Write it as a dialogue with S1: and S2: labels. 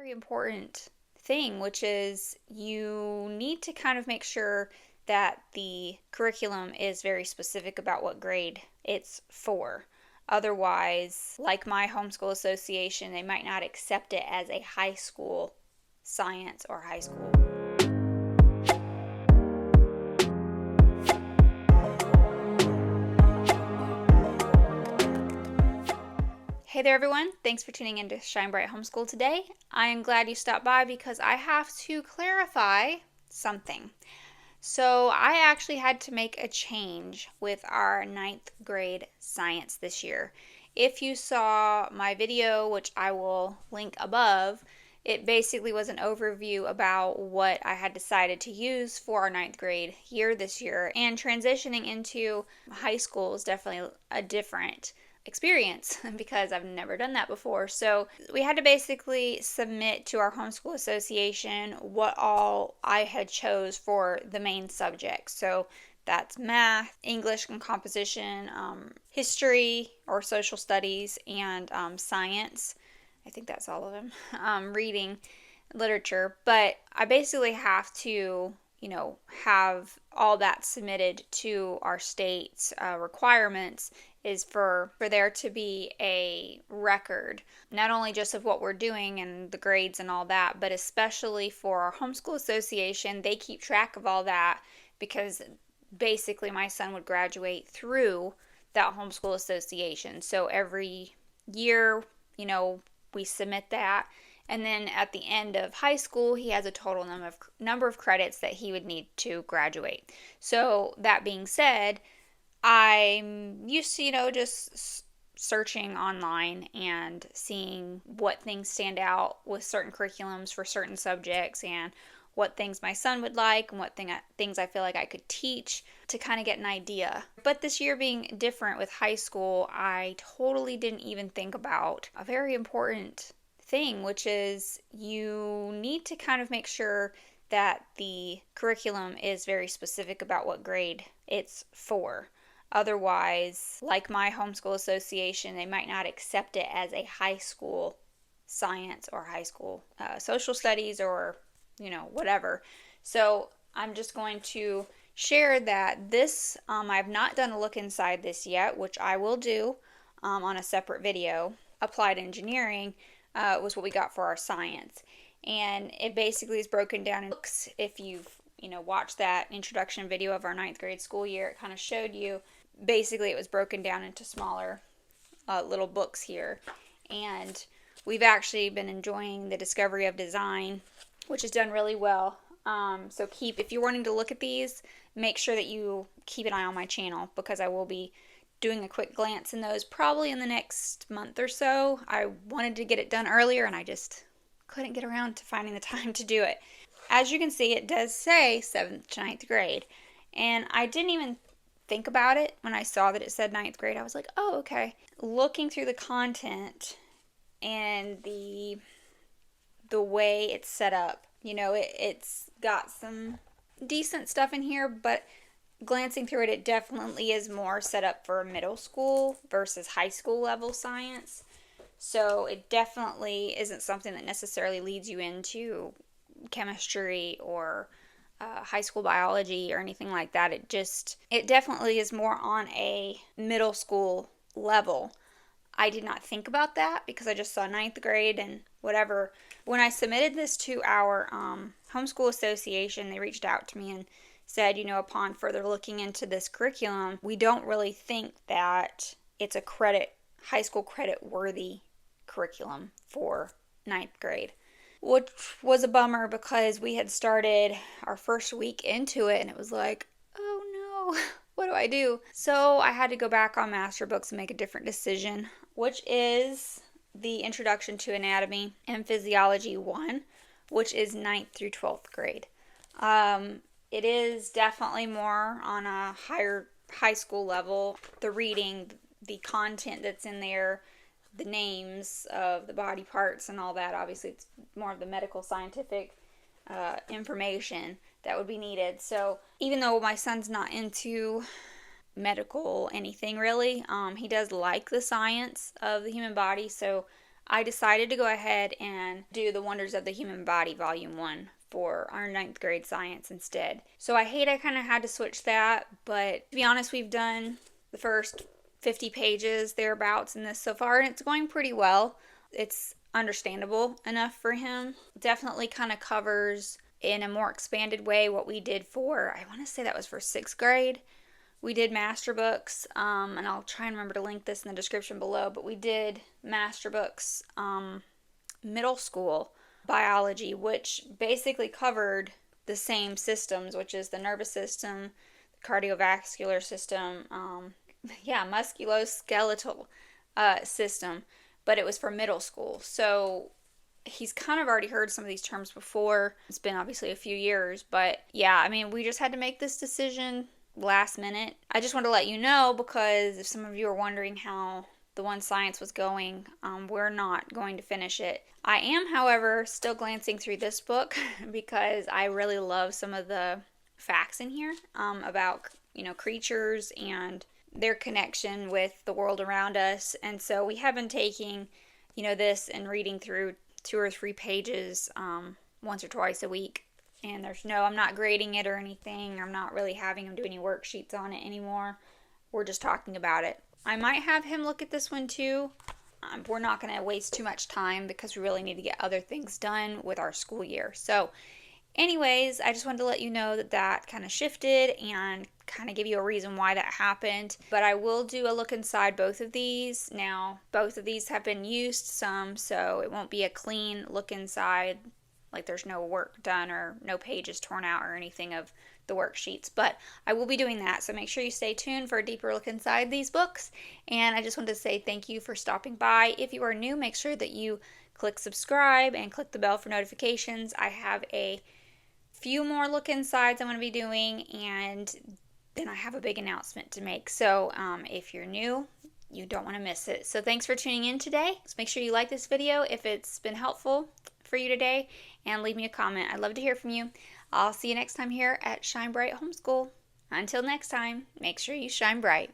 S1: very important thing, which is you need to kind of make sure that the curriculum is very specific about what grade it's for. Otherwise, like my homeschool association, they might not accept it as a high school science or high school. Hey there everyone, thanks for tuning in to Shine Bright Homeschool today. I am glad you stopped by because I have to clarify something. So I actually had to make a change with our 9th grade science this year. If you saw my video, which I will link above, it basically was an overview about what I had decided to use for our 9th grade year this year. And transitioning into high school is definitely a different experience because I've never done that before. So we had to basically submit to our homeschool association what all I had chose for the main subjects. So that's math, English and composition, history or social studies, and science. I think that's all of them. Reading, literature. But I basically have to have all that submitted to our state's requirements is for there to be a record, not only just of what we're doing and the grades and all that, but especially for our homeschool association. They keep track of all that because basically my son would graduate through that homeschool association. So every year, we submit that. And then at the end of high school, he has a total number of credits that he would need to graduate. So that being said, I'm used to, just searching online and seeing what things stand out with certain curriculums for certain subjects and what things my son would like and what things I feel like I could teach to kind of get an idea. But this year being different with high school, I totally didn't even think about a very important thing, which is you need to kind of make sure that the curriculum is very specific about what grade it's for. Otherwise, like my homeschool association, they might not accept it as a high school science or high school social studies or, whatever. So I'm just going to share that this, I've not done a look inside this yet, which I will do on a separate video. Applied Engineering was what we got for our science. And it basically is broken down in books. If you've, watched that introduction video of our 9th grade school year, it kind of showed you. Basically, it was broken down into smaller little books here. And we've actually been enjoying the Discovery of Design, which is done really well. So if you're wanting to look at these, make sure that you keep an eye on my channel because I will be doing a quick glance in those probably in the next month or so. I wanted to get it done earlier and I just couldn't get around to finding the time to do it. As you can see, it does say 7th to 9th grade. And I didn't even think about it when I saw that it said 9th grade. I was like, oh, okay. Looking through the content and the way it's set up, it's got some decent stuff in here, but glancing through it, it definitely is more set up for middle school versus high school level science. So it definitely isn't something that necessarily leads you into chemistry or high school biology or anything like that. It definitely is more on a middle school level. I did not think about that because I just saw 9th grade and whatever. When I submitted this to our homeschool association, they reached out to me and said, upon further looking into this curriculum, we don't really think that it's a high school credit worthy curriculum for 9th grade. Which was a bummer because we had started our first week into it and it was like, oh no, what do I do? So I had to go back on MasterBooks and make a different decision, which is the Introduction to Anatomy and Physiology 1, which is 9th through 12th grade. It is definitely more on a high school level. The reading, the content that's in there, the names of the body parts and all that. Obviously, it's more of the medical scientific information that would be needed. So even though my son's not into medical anything really, he does like the science of the human body. So I decided to go ahead and do The Wonders of the Human Body Volume 1 for our 9th grade science instead. So I hate I kind of had to switch that, but to be honest, we've done the first 50 pages thereabouts in this so far, and it's going pretty well. It's understandable enough for him. Definitely kind of covers in a more expanded way what we did for, I want to say that was for 6th grade. We did MasterBooks, and I'll try and remember to link this in the description below, but we did MasterBooks middle school biology, which basically covered the same systems, which is the nervous system, the cardiovascular system, musculoskeletal system, but it was for middle school. So he's kind of already heard some of these terms before. It's been obviously a few years, but yeah, I mean, we just had to make this decision last minute. I just wanted to let you know because if some of you are wondering how the one science was going, we're not going to finish it. I am, however, still glancing through this book because I really love some of the facts in here about, creatures and their connection with the world around us. And so we have been taking, this and reading through 2 or 3 pages once or twice a week. And I'm not grading it or anything. I'm not really having him do any worksheets on it anymore. We're just talking about it. I might have him look at this one too. We're not going to waste too much time because we really need to get other things done with our school year. So anyways, I just wanted to let you know that kind of shifted and kind of give you a reason why that happened. But I will do a look inside both of these. Now, both of these have been used some, so it won't be a clean look inside, like there's no work done or no pages torn out or anything of the worksheets. But I will be doing that, so make sure you stay tuned for a deeper look inside these books. And I just wanted to say thank you for stopping by. If you are new, make sure that you click subscribe and click the bell for notifications. I have a few more look insides I'm going to be doing, and then I have a big announcement to make. So if you're new, you don't want to miss it. So thanks for tuning in today. So make sure you like this video if it's been helpful for you today, and leave me a comment. I'd love to hear from you. I'll see you next time here at Shine Bright Homeschool. Until next time, make sure you shine bright.